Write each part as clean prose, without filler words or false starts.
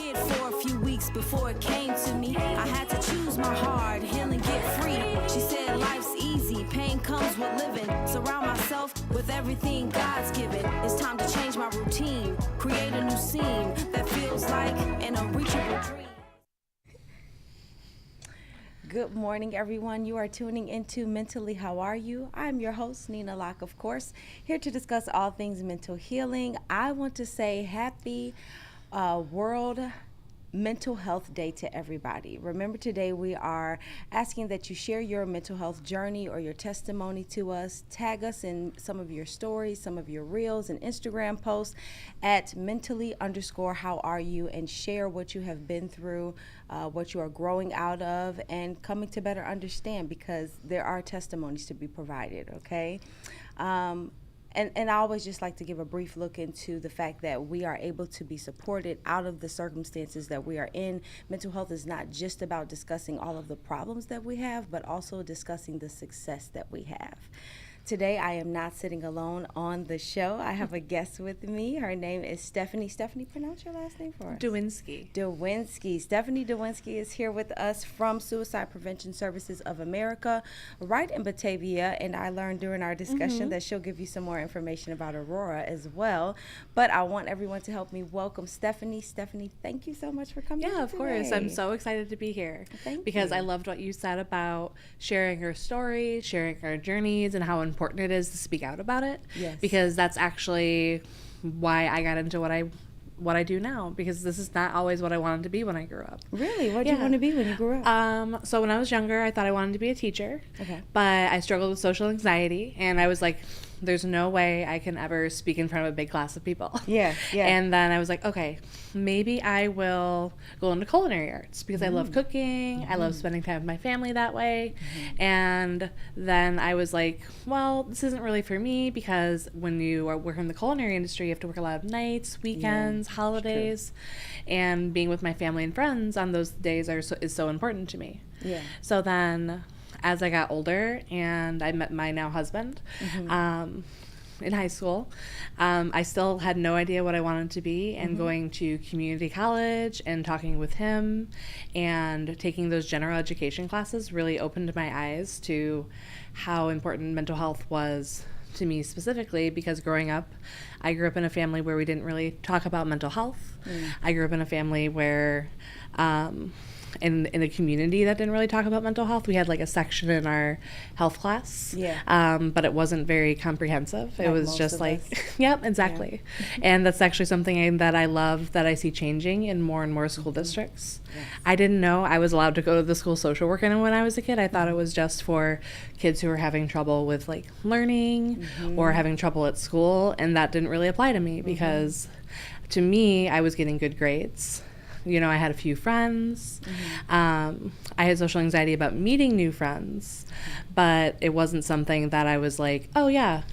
kid for a few weeks before it came to me. I had to choose my heart, heal and get free. She said life's easy, pain comes with living. Surround myself with everything God's given. It's time to change my routine, create a new scene that feels like an unreachable dream. Good morning, everyone. You are tuning into Mentally How Are You? I'm your host, Neena Lock, of course, here to discuss all things mental healing. I want to say happy World Mental Health Day to everybody. Remember, today we are asking that you share your mental health journey or your testimony to us. Tag us in some of your stories, some of your reels and Instagram posts at mentally_how-are-you, and share what you have been through, what you are growing out of and coming to better understand, because there are testimonies to be provided, okay? And I always just like to give a brief look into the fact that we are able to be supported out of the circumstances that we are in. Mental health is not just about discussing all of the problems that we have, but also discussing the success that we have. Today, I am not sitting alone on the show. I have a guest with me. Her name is Stephanie. Stephanie, pronounce your last name for us. Dewinski. Dewinski. Stephanie Dewinski is here with us from Suicide Prevention Services of America, right in Batavia. And I learned during our discussion that she'll give you some more information about Aurora as well. But I want everyone to help me welcome Stephanie. Stephanie, thank you so much for coming. Yeah, of course. I'm so excited to be here. Because I loved what you said about sharing her story, sharing our journeys, and how important it is to speak out about it. Yes. Because that's actually why I got into what I do now, because this is not always what I wanted to be when I grew up. Really? What did you want to be when you grew up? So when I was younger, I thought I wanted to be a teacher. Okay. But I struggled with social anxiety, and I was like, there's no way I can ever speak in front of a big class of people. Yeah. And then I was like, okay, maybe I will go into culinary arts, because I love cooking. I love spending time with my family that way. And then I was like, well, this isn't really for me, because when you are working in the culinary industry, you have to work a lot of nights, weekends, holidays, and being with my family and friends on those days is so important to me. Yeah. So then, as I got older and I met my now husband in high school, I still had no idea what I wanted to be, and going to community college and talking with him and taking those general education classes really opened my eyes to how important mental health was to me specifically, because growing up, I grew up in a family where we didn't really talk about mental health. I grew up in a family where in a community that didn't really talk about mental health. We had like a section in our health class, but it wasn't very comprehensive. It was just like, yep, exactly. Yeah. And that's actually something that I love, that I see changing in more and more school districts. Yes. I didn't know I was allowed to go to the school social work when I was a kid. I thought it was just for kids who were having trouble with like learning or having trouble at school, and that didn't really apply to me, because to me, I was getting good grades. You know, I had a few friends. I had social anxiety about meeting new friends, but it wasn't something that I was like, oh yeah,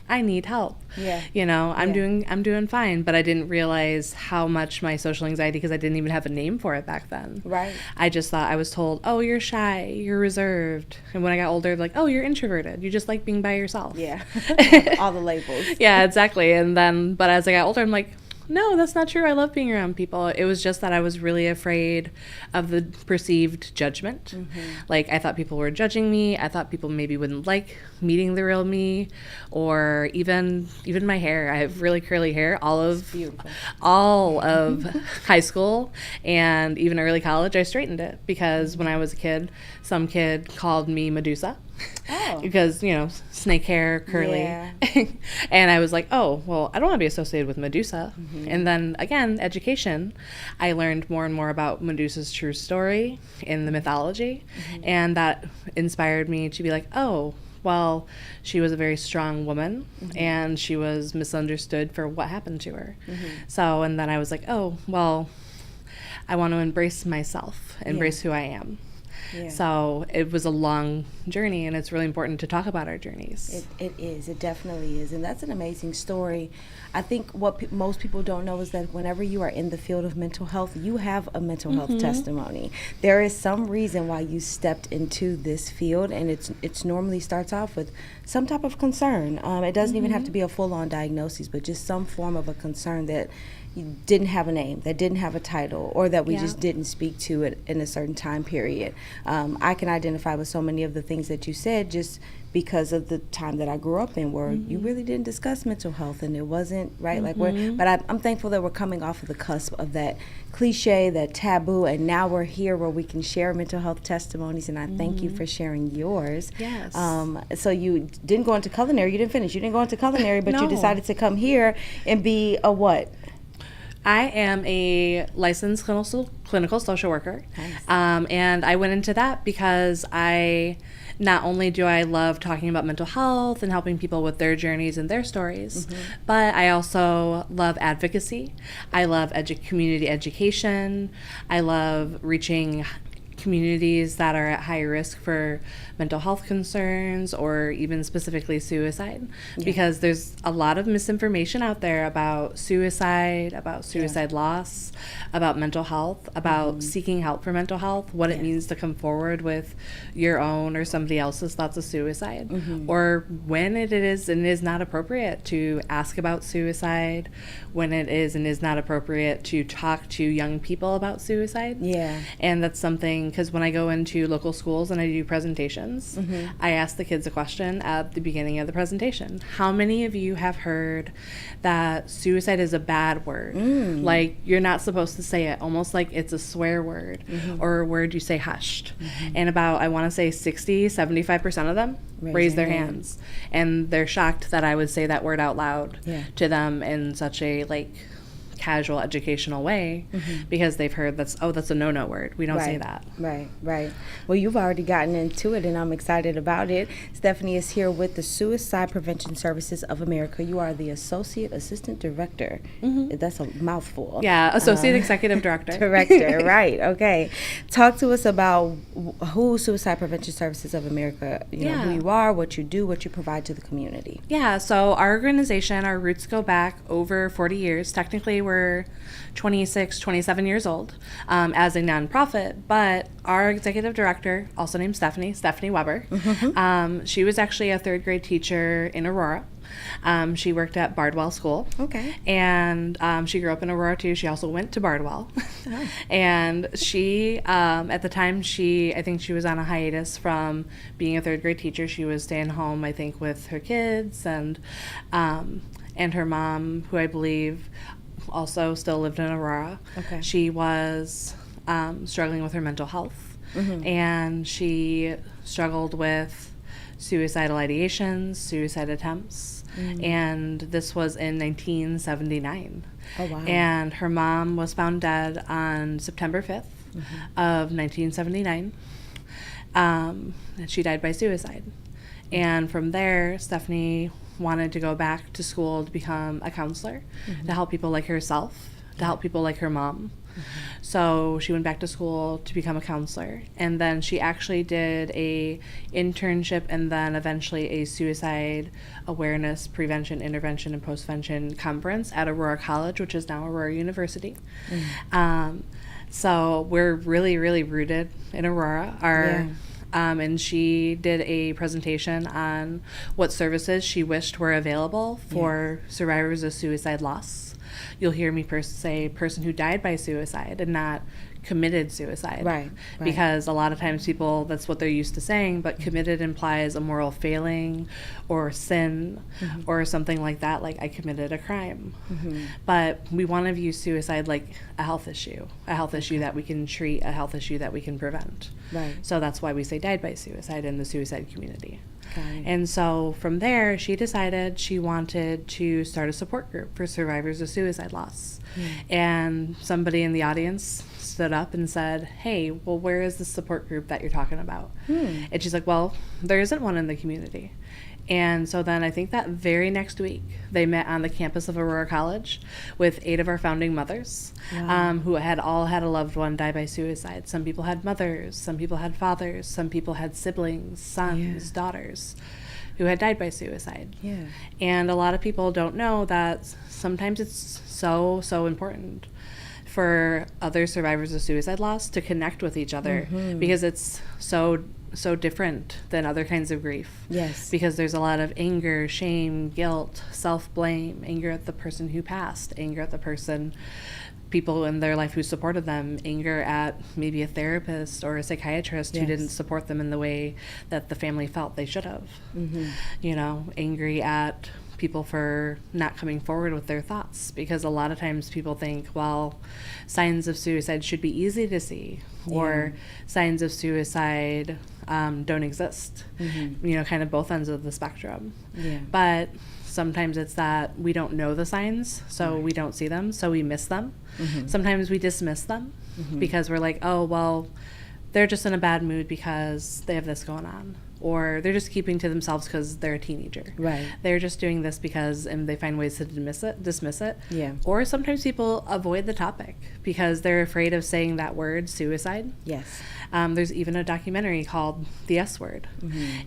I need help. Yeah. You know, I'm doing fine, but I didn't realize how much my social anxiety, because I didn't even have a name for it back then. Right. I just thought, I was told, oh, you're shy, you're reserved. And when I got older, like, oh, you're introverted. You just like being by yourself. Yeah. All the labels. Yeah, exactly. And then, but as I got older, I'm like, no, that's not true. I love being around people. It was just that I was really afraid of the perceived judgment. Like, I thought people were judging me. I thought people maybe wouldn't like meeting the real me, or even my hair. I have really curly hair all of high school, and even early college I straightened it, because when I was a kid, some kid called me Medusa. Oh. Because, you know, snake hair, curly. Yeah. And I was like, oh, well, I don't want to be associated with Medusa. And then, again, education, I learned more and more about Medusa's true story in the mythology. And that inspired me to be like, oh, well, she was a very strong woman, and she was misunderstood for what happened to her. So, and then I was like, oh, well, I want to embrace myself, embrace who I am. Yeah. So it was a long journey, and it's really important to talk about our journeys. It is. It definitely is. And that's an amazing story. I think what most people don't know is that whenever you are in the field of mental health, you have a mental health testimony. There is some reason why you stepped into this field, and it's normally starts off with some type of concern. It doesn't even have to be a full-on diagnosis, but just some form of a concern that didn't have a name, that didn't have a title, or that we Yeah. just didn't speak to it in a certain time period. I can identify with so many of the things that you said just because of the time that I grew up in, where you really didn't discuss mental health, and it wasn't right. But I'm thankful that we're coming off of the cusp of that cliche, that taboo, and now we're here where we can share mental health testimonies. And I thank you for sharing yours. Yes. So you didn't go into culinary. You didn't finish. You didn't go into culinary, but you No. decided to come here and be a what? I am a licensed clinical social worker. Nice. And I went into that because not only do I love talking about mental health and helping people with their journeys and their stories, but I also love advocacy. I love community education. I love reaching communities that are at high risk for mental health concerns or even specifically suicide, because there's a lot of misinformation out there about suicide loss, about mental health, about seeking help for mental health, what it means to come forward with your own or somebody else's thoughts of suicide, or when it is and is not appropriate to ask about suicide, when it is and is not appropriate to talk to young people about suicide. And that's something, because when I go into local schools and I do presentations, I ask the kids a question at the beginning of the presentation. How many of you have heard that suicide is a bad word? Like, you're not supposed to say it, almost like it's a swear word or a word you say hushed. And about, I want to say 75% of them raise their hands. And they're shocked that I would say that word out loud to them in such a, like, casual educational way, because they've heard that's a no-no word. We don't say that. Right. Well, you've already gotten into it, and I'm excited about it. Stephanie is here with the Suicide Prevention Services of America. You are the Associate Assistant Director. That's a mouthful. Yeah, Associate Executive Director. Director, right. Okay. Talk to us about who Suicide Prevention Services of America, you know, who you are, what you do, what you provide to the community. Yeah, so our organization, our roots go back over 40 years. Technically, we're 26, 27 years old as a nonprofit, but our executive director, also named Stephanie Weber, she was actually a third grade teacher in Aurora. She worked at Bardwell School. Okay. And she grew up in Aurora too. She also went to Bardwell. And she, at the time, I think she was on a hiatus from being a third grade teacher. She was staying home, I think, with her kids and her mom, who I believe also still lived in Aurora. Okay. She was struggling with her mental health, and she struggled with suicidal ideations, suicide attempts, and this was in 1979. Oh, wow. And her mom was found dead on September 5th of 1979, and she died by suicide. And from there, Stephanie wanted to go back to school to become a counselor, to help people like herself, to help people like her mom. So she went back to school to become a counselor, and then she actually did a internship and then eventually a suicide awareness, prevention, intervention, and postvention conference at Aurora College, which is now Aurora University. So we're really, really rooted in Aurora. And she did a presentation on what services she wished were available for survivors of suicide loss. You'll hear me say person who died by suicide and not committed suicide. Right. Because a lot of times people, that's what they're used to saying, but committed implies a moral failing or sin or something like that, like I committed a crime. But we want to view suicide like a health issue that we can treat, a health issue that we can prevent. Right. So that's why we say died by suicide in the suicide community. Okay. And so from there, she decided she wanted to start a support group for survivors of suicide loss. And somebody in the audience stood up and said, hey, well, where is the support group that you're talking about? And she's like, well, there isn't one in the community. And so then I think that very next week, they met on the campus of Aurora College with 8 of our founding mothers, who had all had a loved one die by suicide. Some people had mothers, some people had fathers, some people had siblings, sons, daughters, who had died by suicide. And a lot of people don't know that sometimes it's so, so important for other survivors of suicide loss to connect with each other, because it's so so different than other kinds of grief. Yes. Because there's a lot of anger, shame, guilt, self-blame, anger at the person who passed, anger at the people in their life who supported them, anger at maybe a therapist or a psychiatrist who didn't support them in the way that the family felt they should have. You know, angry at people for not coming forward with their thoughts, because a lot of times people think, well, signs of suicide should be easy to see, or signs of suicide don't exist. You know, kind of both ends of the spectrum. But sometimes it's that we don't know the signs, so we don't see them, so we miss them. Sometimes we dismiss them because we're like, oh, well, they're just in a bad mood because they have this going on. Or they're just keeping to themselves because they're a teenager. Right. They're just doing this because they find ways to dismiss it. Yeah. Or sometimes people avoid the topic because they're afraid of saying that word, suicide. Yes. There's even a documentary called The S Word,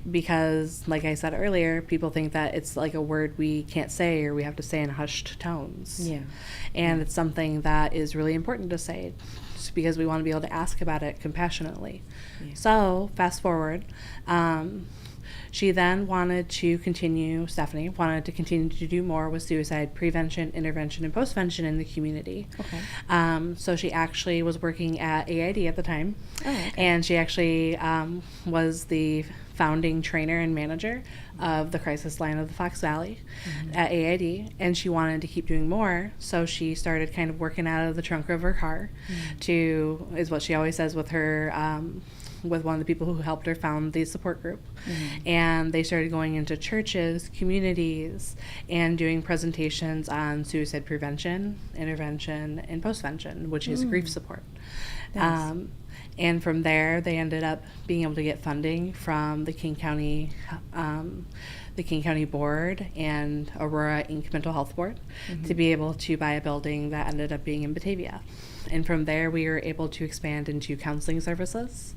because, like I said earlier, people think that it's like a word we can't say or we have to say in hushed tones. Yeah. And it's something that is really important to say, because we want to be able to ask about it compassionately. So, fast forward, she then Stephanie wanted to continue to do more with suicide prevention, intervention, and postvention in the community. Okay. So she actually was working at AID at the time, and she actually was the founding trainer and manager of the crisis line of the Fox Valley at AID, and she wanted to keep doing more, so she started kind of working out of the trunk of her car is what she always says, with her with one of the people who helped her found the support group. And they started going into churches, communities, and doing presentations on suicide prevention, intervention, and postvention, which is grief support. Nice. And from there, they ended up being able to get funding from the King County Board and Aurora Inc. Mental Health Board to be able to buy a building that ended up being in Batavia. And from there, we were able to expand into counseling services.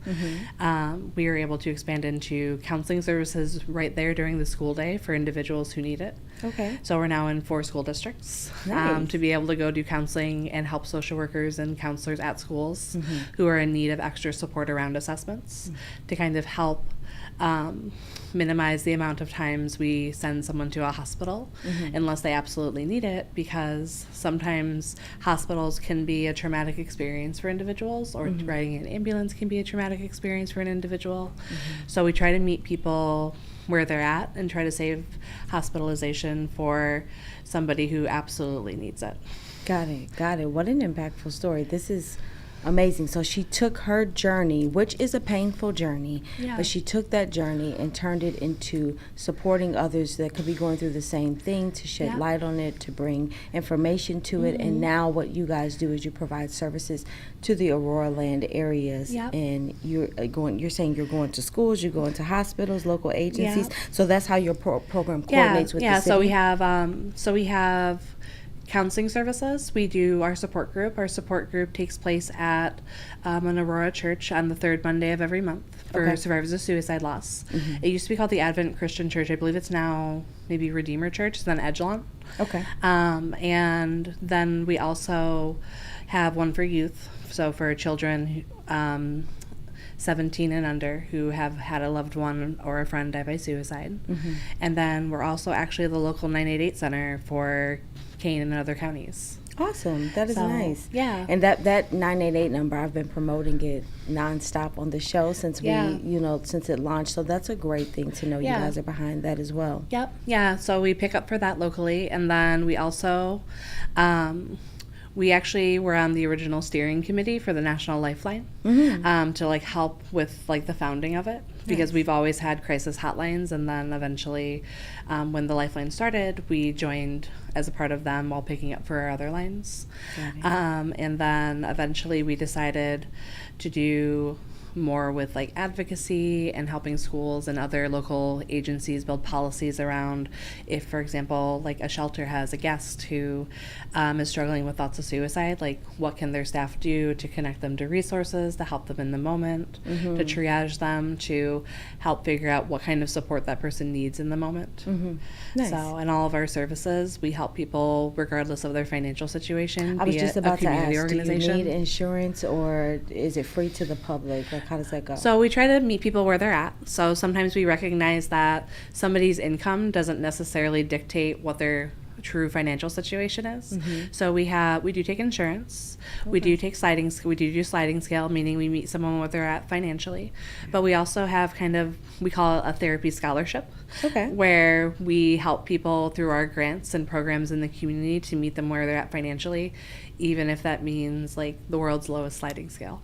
We were able to expand into counseling services right there during the school day for individuals who need it. Okay. So we're now in 4 school districts to be able to go do counseling and help social workers and counselors at schools who are in need of extra support around assessments to kind of help minimize the amount of times we send someone to a hospital unless they absolutely need it, because sometimes hospitals can be a traumatic experience for individuals, or riding an ambulance can be a traumatic experience for an individual. So we try to meet people where they're at and try to save hospitalization for somebody who absolutely needs it. Got it. What an impactful story. This is amazing. So she took her journey, which is a painful journey, but she took that journey and turned it into supporting others that could be going through the same thing, to shed light on it, to bring information to it. And now what you guys do is you provide services to the Aurora land areas. And you're saying you're going to schools, you're going to hospitals, local agencies. So that's how your program coordinates with the city. So we have counseling services. We do our support group. Our support group takes place at an Aurora church on the 3rd Monday of every month for survivors of suicide loss. It used to be called the Advent Christian Church. I believe it's now maybe Redeemer Church. It's then Edgelon. Okay. And then we also have one for youth. So for children 17 and under who have had a loved one or a friend die by suicide. And then we're also actually the local 988 center for Kane and other counties. Awesome. That is nice. Yeah. And that 988 number, I've been promoting it nonstop on the show since since it launched. So that's a great thing to know you guys are behind that as well. Yep. Yeah. So we pick up for that locally, and then we also we actually were on the original steering committee for the National Lifeline to help with the founding of it, because we've always had crisis hotlines, and then eventually when the Lifeline started, we joined as a part of them while picking up for our other lines. And then eventually we decided to do more with advocacy and helping schools and other local agencies build policies around if, for example, a shelter has a guest who is struggling with thoughts of suicide, what can their staff do to connect them to resources to help them in the moment, to triage them, to help figure out what kind of support that person needs in the moment. Nice. So in all of our services, we help people regardless of their financial situation. I was just about to ask, organization. Do you need insurance, or is it free to the public? Like, how does that go? So we try to meet people where they're at. So sometimes we recognize that somebody's income doesn't necessarily dictate what their true financial situation is. So we do take insurance. We do take we do sliding scale, meaning we meet someone where they're at financially. But we also have we call it a therapy scholarship. Okay. Where we help people through our grants and programs in the community to meet them where they're at financially, even if that means like the world's lowest sliding scale.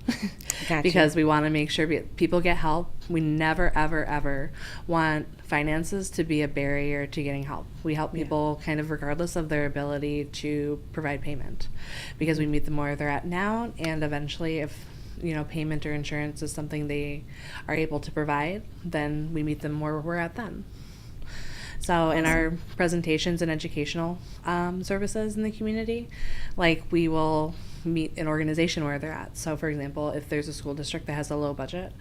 Gotcha. Because we want to make sure people get help. We never, ever, ever want finances to be a barrier to getting help. We help people kind of regardless of their ability to provide payment, because we meet them where they're at now, and eventually if payment or insurance is something they are able to provide, then we meet them where we're at then. So in our presentations and educational services in the community, like we will meet an organization where they're at. So for example, if there's a school district that has a low budget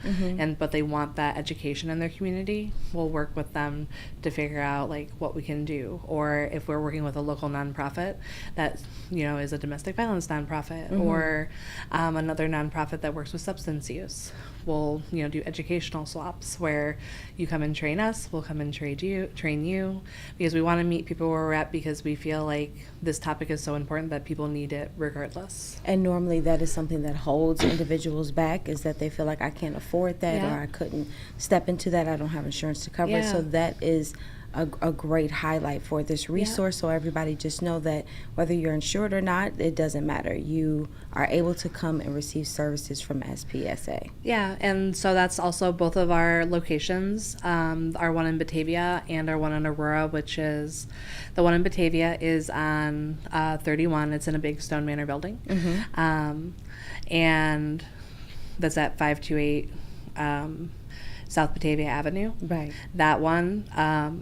but they want that education in their community, we'll work with them to figure out like what we can do. Or if we're working with a local nonprofit that is a domestic violence nonprofit or another nonprofit that works with substance use, we'll do educational swaps where you come and train us, we'll come and train you, because we want to meet people where we're at, because we feel like this topic is so important that people need it regardless. And normally that is something that holds individuals back, is that they feel like I can't afford that or I couldn't step into that, I don't have insurance to cover it. So that is a great highlight for this resource. So everybody just know that whether you're insured or not, it doesn't matter. You are able to come and receive services from SPSA. Yeah, and so that's also both of our locations, our one in Batavia and our one in Aurora, which is the one in Batavia is on 31. It's in a big Stone Manor building. And that's at 528 South Batavia Avenue. Right. That one,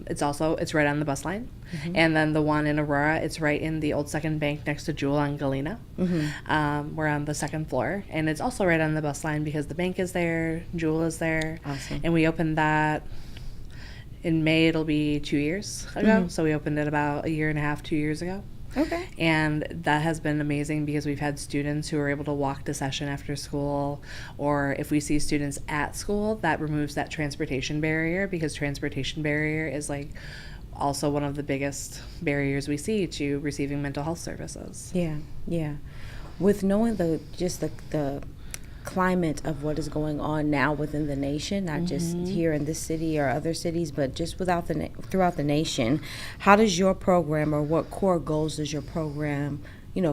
it's right on the bus line. And then the one in Aurora, it's right in the old Second Bank next to Jewel on Galena. We're on the second floor, and it's also right on the bus line because the bank is there, Jewel is there. Awesome. And we opened that in May. It'll be 2 years ago. So we opened it about a year and a half, 2 years ago. Okay. And that has been amazing because we've had students who are able to walk to session after school, or if we see students at school, that removes that transportation barrier, because transportation barrier is like also one of the biggest barriers we see to receiving mental health services. Yeah. With knowing the climate of what is going on now within the nation, not just here in this city or other cities, but just throughout the nation, how does your program, or what core goals does your program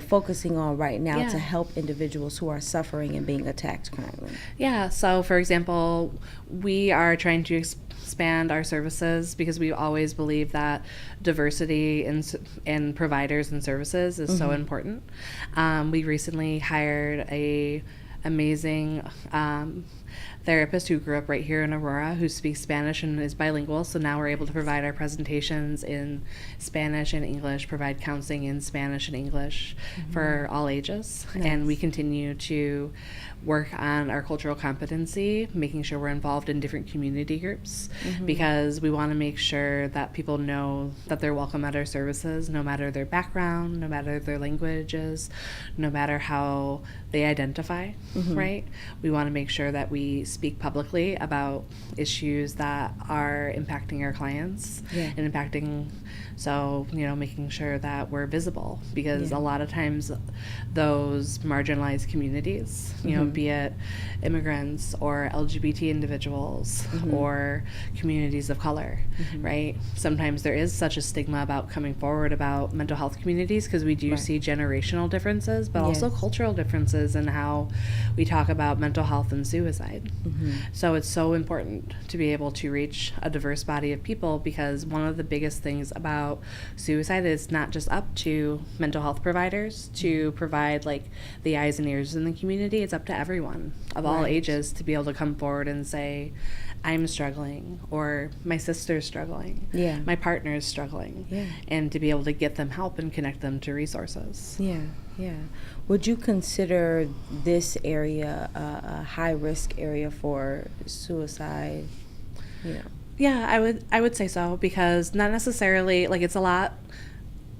focusing on right now to help individuals who are suffering and being attacked currently? Yeah, so for example, we are trying to expand our services because we always believe that diversity in providers and services is so important. We recently hired a amazing therapist who grew up right here in Aurora, who speaks Spanish and is bilingual. So now we're able to provide our presentations in Spanish and English, provide counseling in Spanish and English for all ages. Nice. And we continue to work on our cultural competency, making sure we're involved in different community groups, because we want to make sure that people know that they're welcome at our services, no matter their background, no matter their languages, no matter how they identify, right? We want to make sure that we speak publicly about issues that are impacting our clients and impacting, so, making sure that we're visible, because a lot of times those marginalized communities, be it immigrants or LGBT individuals or communities of color, right? Sometimes there is such a stigma about coming forward about mental health communities, because we do see generational differences, but also cultural differences in how we talk about mental health and suicide. So it's so important to be able to reach a diverse body of people, because one of the biggest things about suicide is not just up to mental health providers to provide like the eyes and ears in the community. It's up to everyone of all ages to be able to come forward and say, I'm struggling, or my sister's struggling, my partner is struggling, and to be able to get them help and connect them to resources. Would you consider this area a high-risk area for suicide? Yeah, I would say so, because not necessarily, like, it's a lot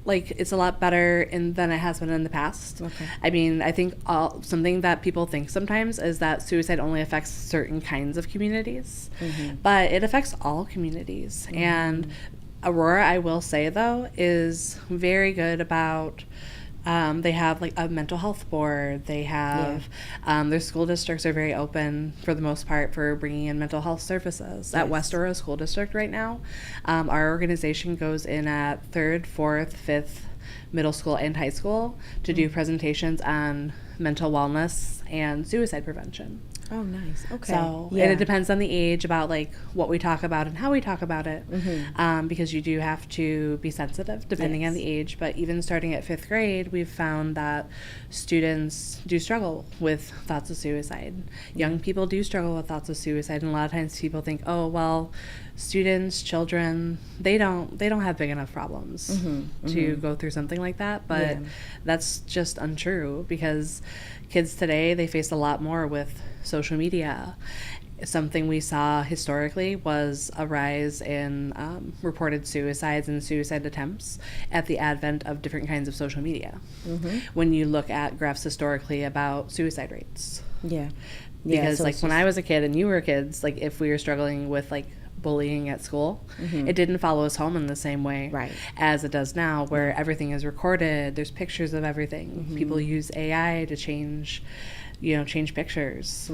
like it's a lot better than it has been in the past. Okay. I mean, I think something that people think sometimes is that suicide only affects certain kinds of communities, but it affects all communities. And Aurora, I will say though, is very good about. They have like a mental health board. They have their school districts are very open for the most part for bringing in mental health services. At West Aurora School District right now, our organization goes in at 3rd, 4th, 5th middle school and high school to do presentations on mental wellness and suicide prevention. Oh, nice. Okay. So, and it depends on the age about like what we talk about and how we talk about it, because you do have to be sensitive depending on the age. But even starting at 5th grade, we've found that students do struggle with thoughts of suicide. Young people do struggle with thoughts of suicide, and a lot of times people think, oh well, students, children, they don't have big enough problems to go through something like that. But that's just untrue, because kids today, they face a lot more with social media. Something we saw historically was a rise in reported suicides and suicide attempts at the advent of different kinds of social media. When you look at graphs historically about suicide rates. Because so like when I was a kid and you were kids, like if we were struggling with like bullying at school, it didn't follow us home in the same way as it does now, where everything is recorded, there's pictures of everything. People use AI to change pictures,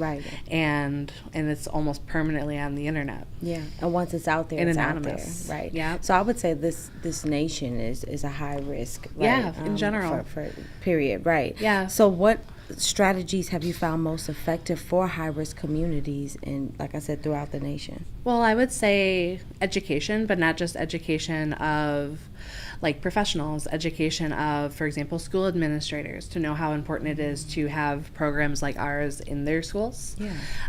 and it's almost permanently on the internet, and once it's out there, and it's anonymous. out there, so I would say this nation is a high risk, in general, for period, so what strategies have you found most effective for high-risk communities, and like I said, throughout the nation? Well, I would say education, but not just education of like professionals, education of, for example, school administrators, to know how important it is to have programs like ours in their schools.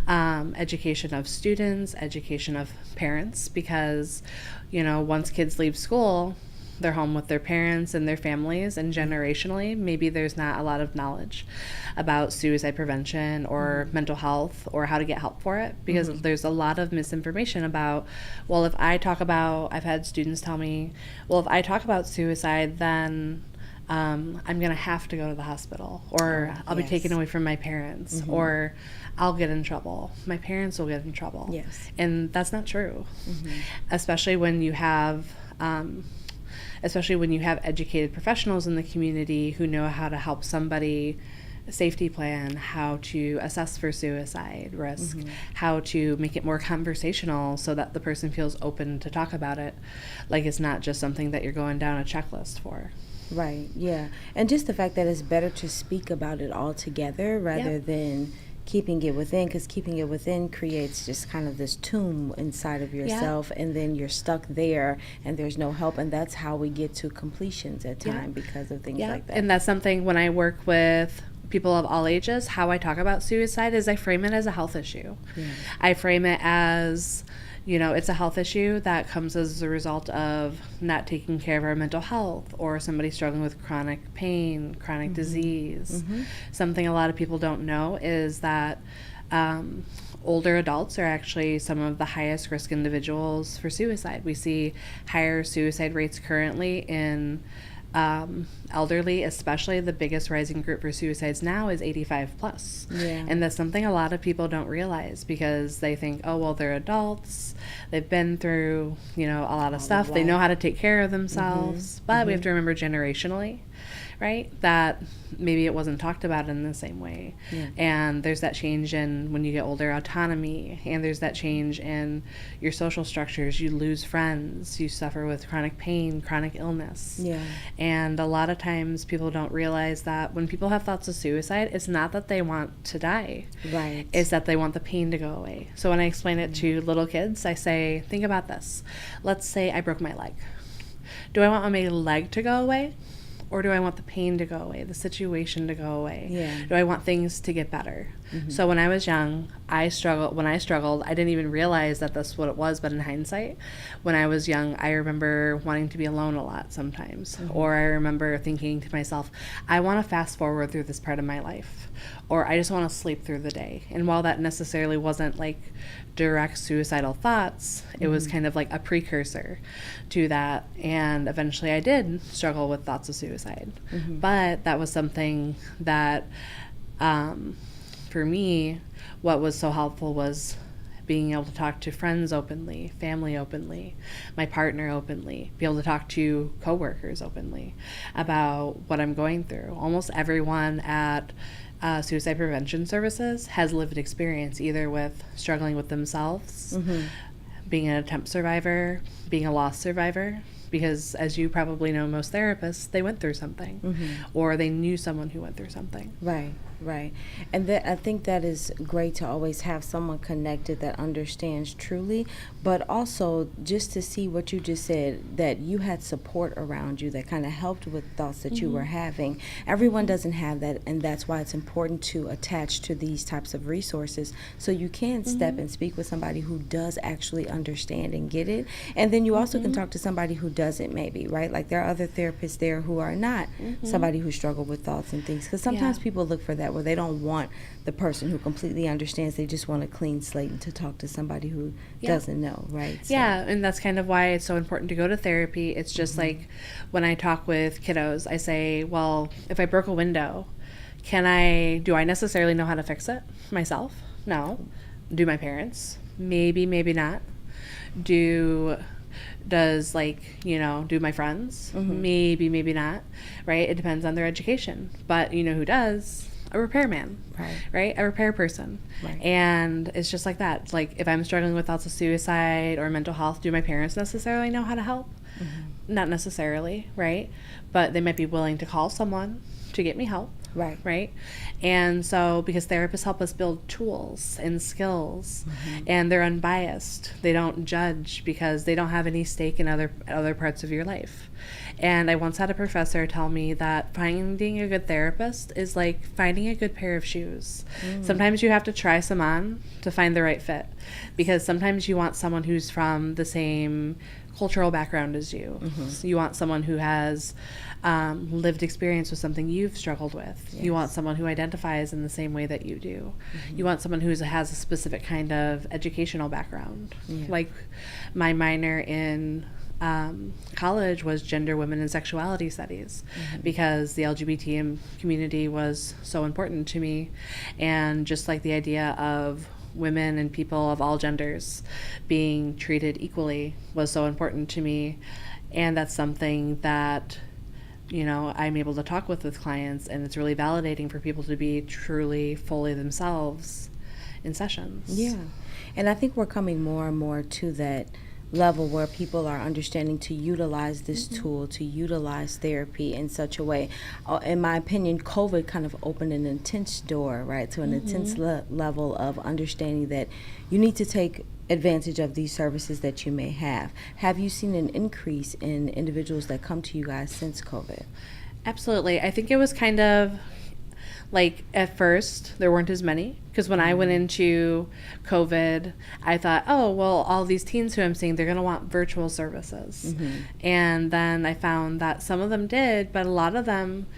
Education of students, education of parents, because once kids leave school, they're home with their parents and their families, and generationally, maybe there's not a lot of knowledge about suicide prevention or mental health or how to get help for it, because there's a lot of misinformation about, well, I've had students tell me, well, if I talk about suicide, then I'm going to have to go to the hospital, or I'll be taken away from my parents, or I'll get in trouble. My parents will get in trouble. And that's not true, especially when you have educated professionals in the community who know how to help somebody safety plan, how to assess for suicide risk, how to make it more conversational so that the person feels open to talk about it, like it's not just something that you're going down a checklist for. And just the fact that it's better to speak about it all together rather than keeping it within, because keeping it within creates just kind of this tomb inside of yourself, and then you're stuck there and there's no help, and that's how we get to completions at times because of things like that. And that's something, when I work with people of all ages, how I talk about suicide is I frame it as a health issue. I frame it as, it's a health issue that comes as a result of not taking care of our mental health, or somebody struggling with chronic pain, chronic disease. Something a lot of people don't know is that older adults are actually some of the highest risk individuals for suicide. We see higher suicide rates currently in elderly, especially. The biggest rising group for suicides now is 85 plus. And that's something a lot of people don't realize, because they think, oh, well, they're adults, they've been through, a lot of stuff, they know how to take care of themselves. But we have to remember generationally, right, that maybe it wasn't talked about in the same way. And there's that change in, when you get older, autonomy, and there's that change in your social structures. You lose friends, you suffer with chronic pain, chronic illness. And a lot of times people don't realize that when people have thoughts of suicide, it's not that they want to die, it's that they want the pain to go away. So when I explain it to little kids, I say, think about this. Let's say I broke my leg. Do I want my leg to go away? Or do I want the pain to go away, the situation to go away? Do I want things to get better? So when I was young, when I struggled, I didn't even realize that that's what it was. But in hindsight, when I was young, I remember wanting to be alone a lot sometimes. Or I remember thinking to myself, I want to fast forward through this part of my life, or I just want to sleep through the day. And while that necessarily wasn't like direct suicidal thoughts, it was kind of like a precursor to that. And eventually I did struggle with thoughts of suicide. But that was something that, for me, what was so helpful was being able to talk to friends openly, family openly, my partner openly, be able to talk to coworkers openly about what I'm going through. Almost everyone at suicide prevention services has lived experience, either with struggling with themselves, being an attempt survivor, being a loss survivor, because as you probably know, most therapists, they went through something, or they knew someone who went through something. Right. Right. And I think that is great to always have someone connected that understands truly, but also just to see what you just said, that you had support around you that kind of helped with thoughts that you were having. Everyone doesn't have that, and that's why it's important to attach to these types of resources so you can step and speak with somebody who does actually understand and get it. And then you also can talk to somebody who doesn't, maybe, right? Like there are other therapists there who are not somebody who struggle with thoughts and things, because sometimes people look for that, where they don't want the person who completely understands. They just want a clean slate and to talk to somebody who doesn't know, right? So. Yeah, and that's kind of why it's so important to go to therapy. It's just like when I talk with kiddos, I say, well, if I broke a window, do I necessarily know how to fix it myself? No. Do my parents? Maybe, maybe not. Do my friends? Maybe, maybe not, right? It depends on their education. But you know who does? A repairman, right? A repair person. Right. And it's just like that. Like if I'm struggling with thoughts of suicide or mental health, do my parents necessarily know how to help? Not necessarily, right? But they might be willing to call someone to get me help. Right. And so, because therapists help us build tools and skills, and they're unbiased. They don't judge because they don't have any stake in other parts of your life. And I once had a professor tell me that finding a good therapist is like finding a good pair of shoes. Sometimes you have to try some on to find the right fit, because sometimes you want someone who's from the same cultural background as you. So you want someone who has lived experience with something you've struggled with. Yes. You want someone who identifies in the same way that you do. You want someone who has a specific kind of educational background. Like my minor in college was gender, women, and sexuality studies, because the LGBT community was so important to me. And just like the idea of women and people of all genders being treated equally was so important to me. And that's something that, I'm able to talk with clients, and it's really validating for people to be truly, fully themselves in sessions. Yeah. And I think we're coming more and more to that level where people are understanding to utilize this tool, to utilize therapy in such a way. In my opinion, COVID kind of opened an intense door, right, to an intense level of understanding that you need to take advantage of these services that you may have. Have you seen an increase in individuals that come to you guys since COVID? Absolutely. I think it was kind of like at first there weren't as many, because when I went into COVID, I thought, oh, well, all these teens who I'm seeing, they're going to want virtual services. And then I found that some of them did, but a lot of them,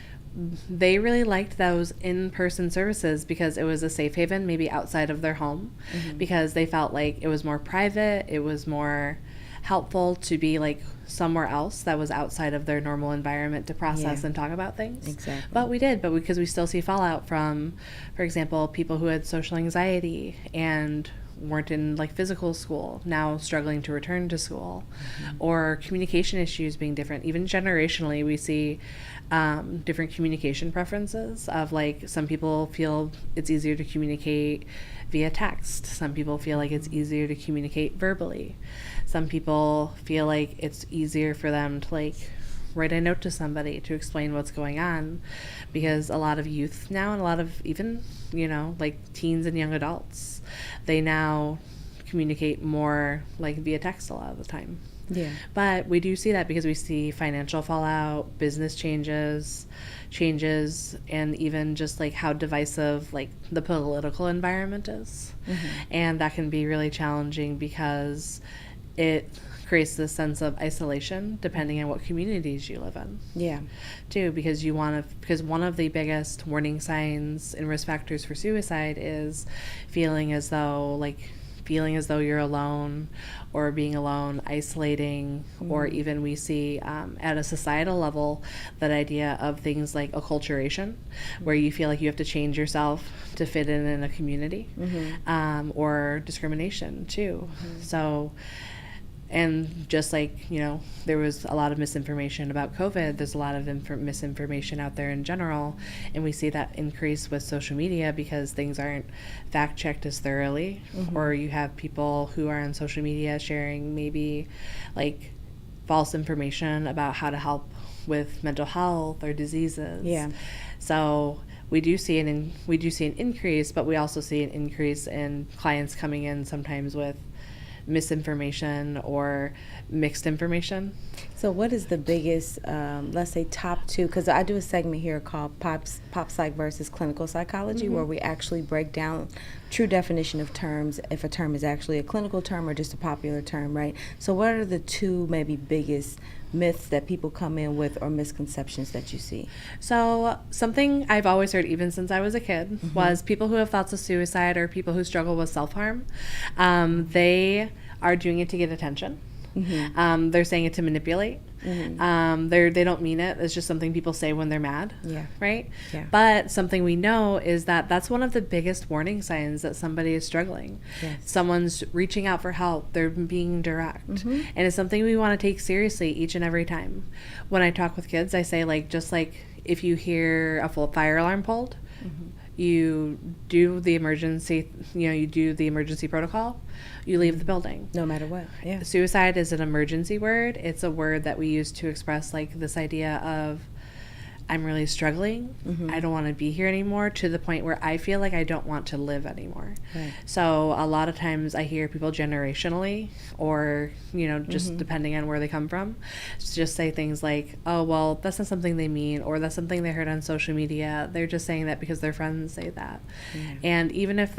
they really liked those in-person services because it was a safe haven, maybe outside of their home, because they felt like it was more private, it was more helpful to be like somewhere else that was outside of their normal environment to process and talk about things. Exactly. But because we still see fallout from, for example, people who had social anxiety and weren't in like physical school, now struggling to return to school, or communication issues being different. Even generationally, we see different communication preferences of like some people feel it's easier to communicate via text. Some people feel like it's easier to communicate verbally. Some people feel like it's easier for them to like write a note to somebody to explain what's going on, because a lot of youth now, and a lot of even, like teens and young adults, they now communicate more like via text a lot of the time. Yeah. But we do see that because we see financial fallout, business changes, and even just like how divisive like the political environment is. And that can be really challenging because it creates this sense of isolation depending on what communities you live in. Yeah. Too, because because one of the biggest warning signs and risk factors for suicide is feeling as though you're alone, or being alone, isolating, or even we see at a societal level that idea of things like acculturation, where you feel like you have to change yourself to fit in a community, or discrimination too. So, and just like, there was a lot of misinformation about COVID, there's a lot of misinformation out there in general, and we see that increase with social media because things aren't fact-checked as thoroughly, or you have people who are on social media sharing maybe like false information about how to help with mental health or diseases. Yeah. So we do see an increase, but we also see an increase in clients coming in sometimes with misinformation or mixed information. So what is the biggest, let's say top two, because I do a segment here called Pop Psych versus Clinical Psychology, where we actually break down true definition of terms, if a term is actually a clinical term or just a popular term, right? So what are the two maybe biggest myths that people come in with or misconceptions that you see? So something I've always heard, even since I was a kid, was people who have thoughts of suicide or people who struggle with self-harm, they are doing it to get attention. They're saying it to manipulate. They don't mean it. It's just something people say when they're mad. Yeah. Right? Yeah. But something we know is that that's one of the biggest warning signs that somebody is struggling. Yes. Someone's reaching out for help. They're being direct. And it's something we want to take seriously each and every time. When I talk with kids, I say, like, just like if you hear a full fire alarm pulled, you do the emergency, you do the emergency protocol, you leave the building. No matter what. Yeah. Suicide is an emergency word. It's a word that we use to express like this idea of, I'm really struggling. I don't want to be here anymore, to the point where I feel like I don't want to live anymore. Right. So a lot of times I hear people generationally, or, just depending on where they come from, just say things like, oh, well, that's not something they mean, or that's something they heard on social media. They're just saying that because their friends say that. And even if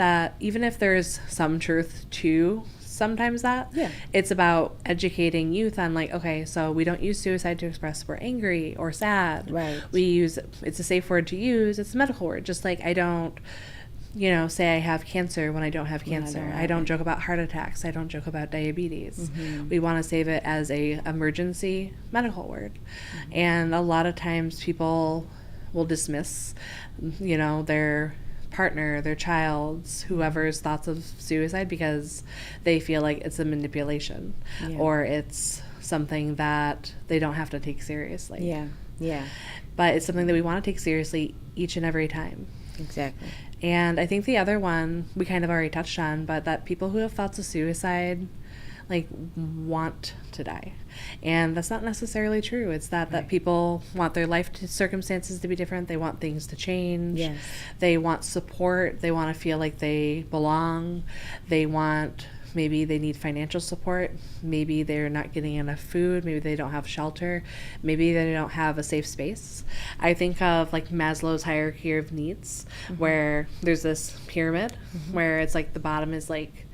there's some truth to sometimes that, it's about educating youth on like, okay, so we don't use suicide to express we're angry or sad. Right. We use, it's a safe word to use, it's a medical word. Just like I don't, say I have cancer when I don't have cancer. I don't joke about heart attacks. I don't joke about diabetes. We want to save it as a emergency medical word. And a lot of times people will dismiss, their partner, their child's, whoever's thoughts of suicide, because they feel like it's a manipulation or it's something that they don't have to take seriously. Yeah. But it's something that we want to take seriously each and every time. Exactly. And I think the other one we kind of already touched on, but that people who have thoughts of suicide like want to die. And that's not necessarily true. It's that people want their life circumstances to be different. They want things to change. Yes. They want support. They want to feel like they belong. Maybe they need financial support. Maybe they're not getting enough food. Maybe they don't have shelter. Maybe they don't have a safe space. I think of like Maslow's hierarchy of needs, where there's this pyramid where it's like the bottom is like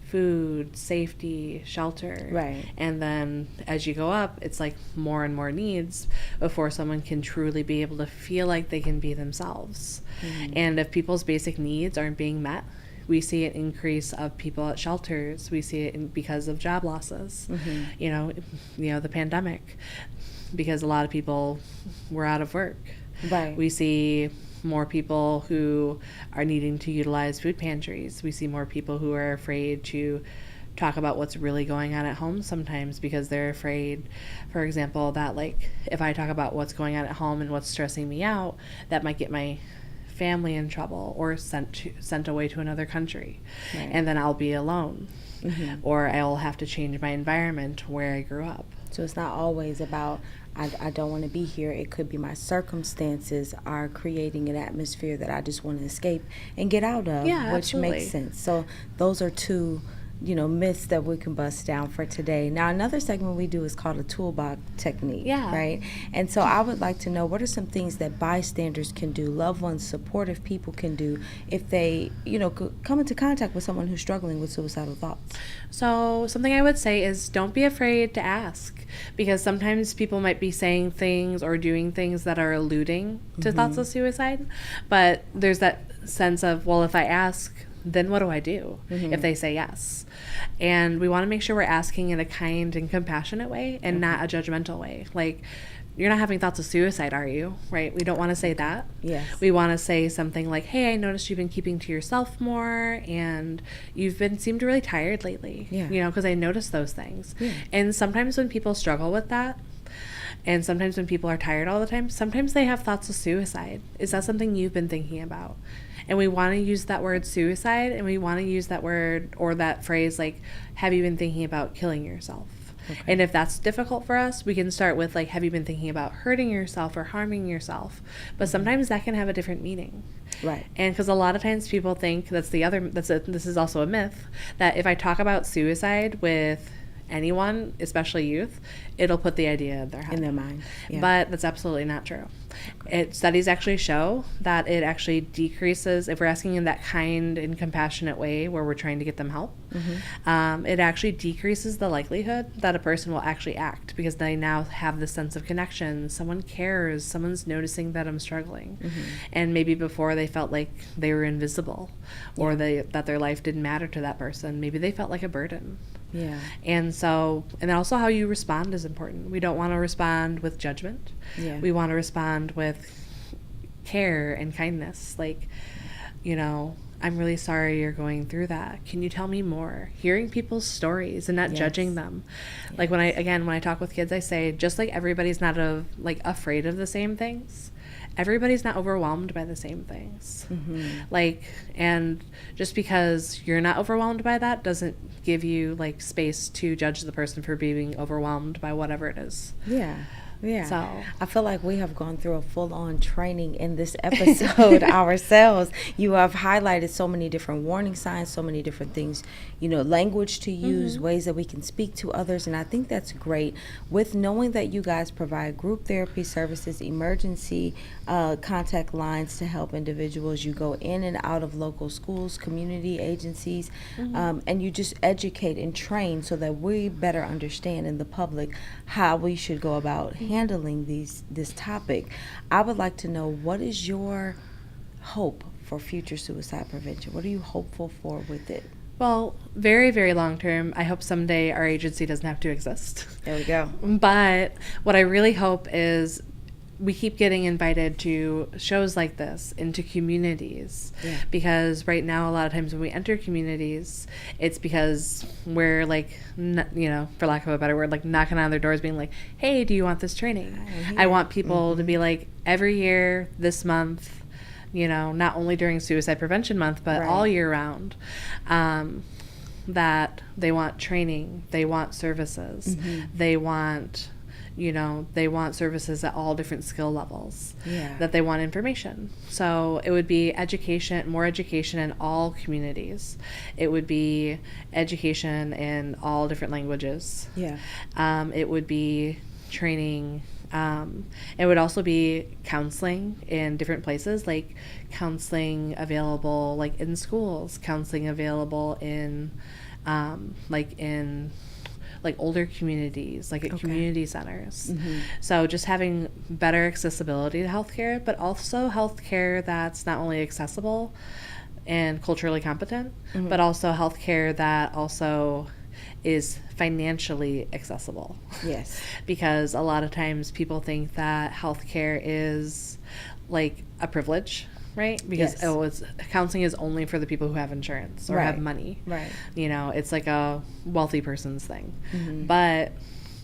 food, safety, shelter. Right. And then as you go up, it's like more and more needs before someone can truly be able to feel like they can be themselves. And if people's basic needs aren't being met, we see an increase of people at shelters. We see it because of job losses. The pandemic, because a lot of people were out of work. Right. We see more people who are needing to utilize food pantries. We see more people who are afraid to talk about what's really going on at home sometimes, because they're afraid, for example, that like if I talk about what's going on at home and what's stressing me out, that might get my family in trouble or sent away to another country. Right. And then I'll be alone. Or I'll have to change my environment where I grew up. So it's not always about I don't want to be here. It could be my circumstances are creating an atmosphere that I just want to escape and get out of, which absolutely. makes sense. So those are two myths that we can bust down for today. Now, another segment we do is called a toolbox technique, right? And so I would like to know, what are some things that bystanders can do, loved ones, supportive people can do if they, come into contact with someone who's struggling with suicidal thoughts? So something I would say is don't be afraid to ask, because sometimes people might be saying things or doing things that are alluding to thoughts of suicide, but there's that sense of, well, if I ask, then what do I do if they say yes? And we want to make sure we're asking in a kind and compassionate way and not a judgmental way. Like, you're not having thoughts of suicide, are you? Right? We don't want to say that. Yes. We want to say something like, hey, I noticed you've been keeping to yourself more, and seemed really tired lately. Yeah. Because I noticed those things. Yeah. And sometimes when people struggle with that, and sometimes when people are tired all the time, sometimes they have thoughts of suicide. Is that something you've been thinking about? And we want to use that word suicide, and we want to use that word or that phrase like, have you been thinking about killing yourself? Okay. And if that's difficult for us, we can start with like, have you been thinking about hurting yourself or harming yourself? But sometimes that can have a different meaning. Right. And because a lot of times people think this is also a myth, that if I talk about suicide with anyone, especially youth, it'll put the idea in their head. In their mind. Yeah. But that's absolutely not true. Okay. Studies actually show that it actually decreases, if we're asking in that kind and compassionate way where we're trying to get them help, it actually decreases the likelihood that a person will actually act, because they now have this sense of connection. Someone cares. Someone's noticing that I'm struggling. And maybe before they felt like they were invisible, or that their life didn't matter to that person. Maybe they felt like a burden. Yeah. And also how you respond is important. We don't want to respond with judgment. Yeah. We want to respond with care and kindness. Like, I'm really sorry you're going through that. Can you tell me more? Hearing people's stories and not judging them. Yes. Like when I talk with kids, I say, just like everybody's not afraid of the same things, everybody's not overwhelmed by the same things. And just because you're not overwhelmed by that doesn't give you space to judge the person for being overwhelmed by whatever it is. Yeah. So I feel like we have gone through a full-on training in this episode ourselves. You have highlighted so many different warning signs, so many different things, language to use, ways that we can speak to others. And I think that's great, with knowing that you guys provide group therapy services, emergency contact lines to help individuals. You go in and out of local schools, community agencies, and you just educate and train so that we better understand in the public how we should go about handling this topic. I would like to know, what is your hope for future suicide prevention? What are you hopeful for with it? Well, very, very long term, I hope someday our agency doesn't have to exist. There we go. But what I really hope is we keep getting invited to shows like this, into communities. Yeah. Because right now, a lot of times when we enter communities, it's because we're for lack of a better word, knocking on their doors being like, hey, do you want this training? I want people to be like, every year, this month, not only during Suicide Prevention Month, but all year round, that they want training, they want services, they want services at all different skill levels, that they want information. So it would be more education in all communities. It would be education in all different languages. It would be training. It would also be counseling in different places, like counseling available in schools, counseling available in older communities, at community centers. So just having better accessibility to healthcare, but also healthcare that's not only accessible and culturally competent, but also healthcare that also is financially accessible. Yes. Because a lot of times people think that healthcare is a privilege, right? Because counseling is only for the people who have insurance or have money. Right. It's like a wealthy person's thing. But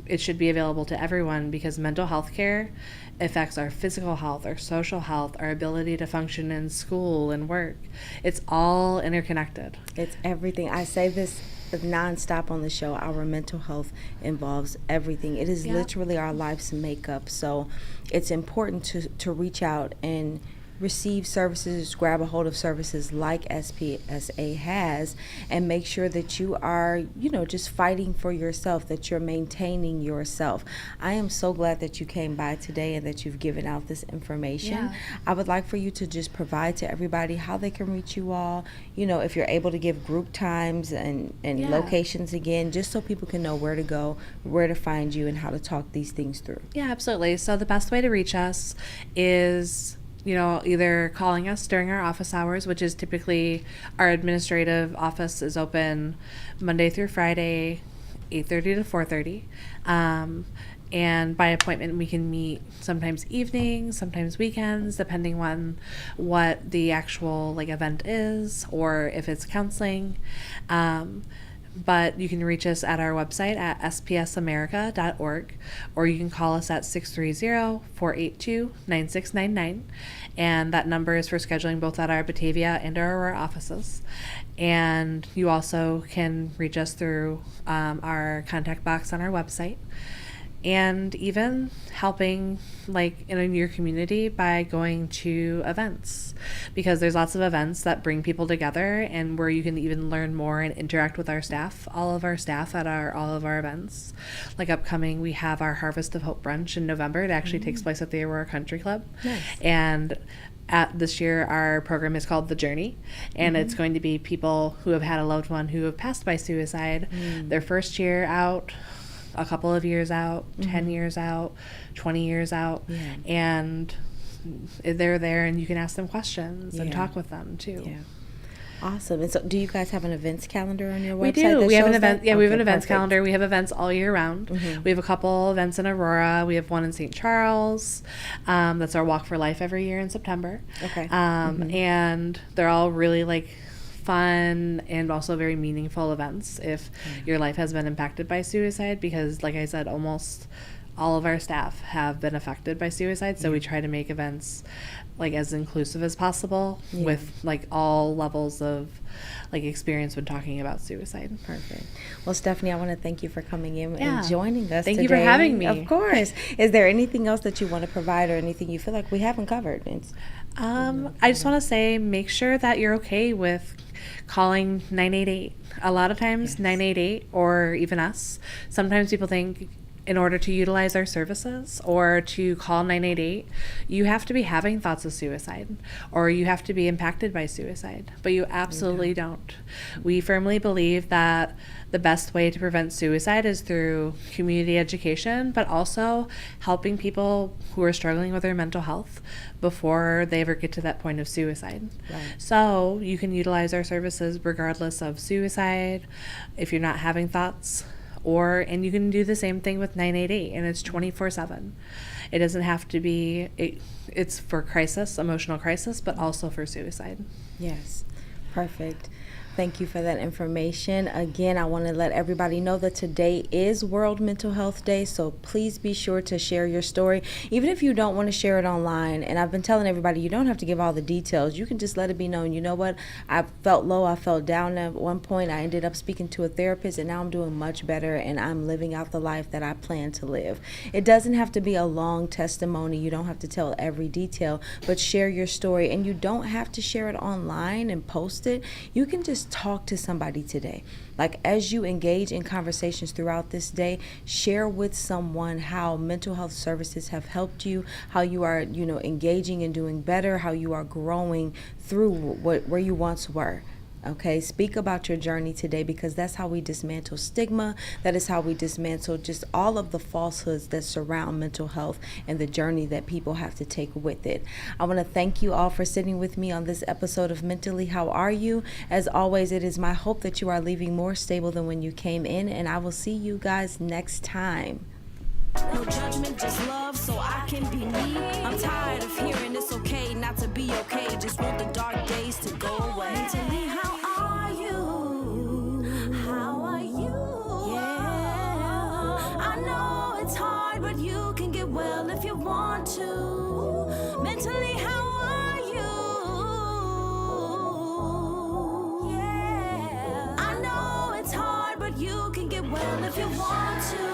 it should be available to everyone, because mental health care affects our physical health, our social health, our ability to function in school and work. It's all interconnected. It's everything. I say this nonstop on the show. Our mental health involves everything. It is literally our life's makeup. So it's important to reach out and receive services, grab a hold of services like SPSA has, and make sure that you are, just fighting for yourself, that you're maintaining yourself. I am so glad that you came by today and that you've given out this information. Yeah. I would like for you to just provide to everybody how they can reach you all, if you're able to give group times and locations again, just so people can know where to go, where to find you, and how to talk these things through. Yeah, absolutely. So the best way to reach us is, either calling us during our office hours, which is typically our administrative office is open Monday through Friday, 8:30 to 4:30. And by appointment, we can meet sometimes evenings, sometimes weekends, depending on what the actual event is or if it's counseling. But you can reach us at our website at spsamerica.org, or you can call us at 630-482-9699. And that number is for scheduling both at our Batavia and our Aurora offices. And you also can reach us through our contact box on our website. And even helping in your community by going to events, because there's lots of events that bring people together and where you can even learn more and interact with our staff, all of our staff at all of our events. Upcoming, we have our Harvest of Hope brunch in November. It actually takes place at the Aurora Country Club. Nice. And this year, our program is called The Journey, and it's going to be people who have had a loved one who have passed by suicide, their first year out, a couple of years out, 10 years out, 20 years out, and they're there and you can ask them questions and talk with them too. Yeah. Awesome. And so do you guys have an events calendar on your website? We do. We have an event. That? Yeah, we have an Okay, events perfect. calendar. We have events all year round. We have a couple events in Aurora. We have one in St. Charles. That's our Walk for Life every year in September. Okay. And they're all really fun and also very meaningful events if your life has been impacted by suicide, because like I said, almost all of our staff have been affected by suicide, so we try to make events as inclusive as possible with all levels of experience when talking about suicide. Perfect. Well, Stephanie, I want to thank you for coming in Yeah. and joining us Thank today. you for having me. Of course. Is there anything else that you want to provide or anything you feel like we haven't covered? I just want to say, make sure that you're okay with calling 988. A lot of times 988 or even us, sometimes people think in order to utilize our services or to call 988, you have to be having thoughts of suicide or you have to be impacted by suicide, but you absolutely don't. We firmly believe that the best way to prevent suicide is through community education, but also helping people who are struggling with their mental health before they ever get to that point of suicide. Right. So you can utilize our services regardless of suicide, if you're not having thoughts, and you can do the same thing with 988, and it's 24/7. It doesn't have to be, it's for crisis, emotional crisis, but also for suicide. Yes. Perfect. Thank you for that information. Again, I want to let everybody know that today is World Mental Health Day, so please be sure to share your story, even if you don't want to share it online. And I've been telling everybody, you don't have to give all the details. You can just let it be known, you know what, I felt low, I felt down at one point, I ended up speaking to a therapist, and now I'm doing much better, and I'm living out the life that I plan to live. It doesn't have to be a long testimony. You don't have to tell every detail, but share your story. And you don't have to share it online and post it. You can just talk to somebody today. As you engage in conversations throughout this day, share with someone how mental health services have helped you, how you are, engaging and doing better, how you are growing through where you once were. Okay, speak about your journey today, because that's how we dismantle stigma. That is how we dismantle just all of the falsehoods that surround mental health and the journey that people have to take with it. I want to thank you all for sitting with me on this episode of Mentally How Are You? As always, it is my hope that you are leaving more stable than when you came in, and I will see you guys next time. No judgment, just love, so I can be me. I'm tired of hearing it's okay not to be okay. Just want the dark days to go away. Mentally, how are you? How are you? Yeah, I know it's hard, but you can get well if you want to. Mentally, how are you? Yeah, I know it's hard, but you can get well if you want to.